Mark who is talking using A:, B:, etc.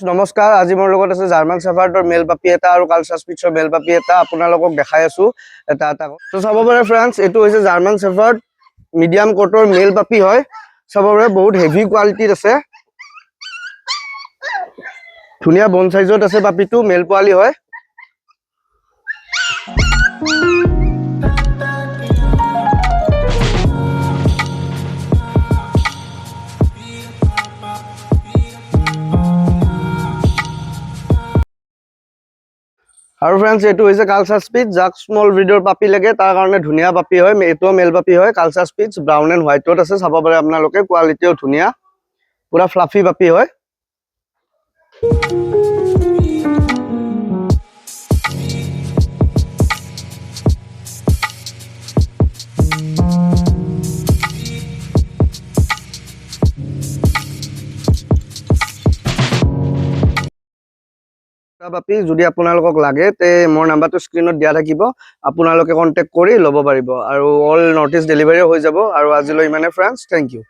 A: নমস্কাৰ, আজি মোৰ লগত আছে জাৰ্মান শেফাৰ্ডৰ মেল পাপি এটা আৰু কালচাৰ স্পিটছৰ মেল পাপি এটা আপোনালোকক দেখাই আছো এটা এটা। তো চাব পাৰে ফ্ৰেণ্ডছ, এইটো হৈছে জাৰ্মান শেফাৰ্ড মিডিয়াম কোটৰ মেল পাপি হয়। চাব পাৰে বহুত হেভি কোৱালিটিত আছে, ধুনীয়া বন সাইজত আছে। পাপিটো মেল পোৱালি হয়। আৰু ফ্ৰেণ্ডছ, এইটো হৈছে কালচাৰ স্পিটছ, যাক স্মল ব্ৰিডৰ পাপি লাগে তাৰ কাৰণে ধুনীয়া পাপি হয়। এইটো মেল পাপি হয়, কালচাৰ স্পিটছ ব্ৰাউন এণ্ড হোৱাইটত আছে। চাব পাৰে আপোনালোকে, কোৱালিটিও ধুনীয়া, পুৰা ফ্লাফি পাপি হয়। পাপি যদি আপোনালোকক লাগে তে মোৰ নাম্বাৰটো স্ক্ৰীনত দিয়া থাকিব, আপোনালোকে কণ্টেক্ট কৰি ল'ব পাৰিব। আৰু অল নৰ্থ ইষ্ট ডেলিভাৰীও হৈ যাব। আৰু আজিলৈ ইমানে ফ্ৰেণ্ডছ, থেংক ইউ।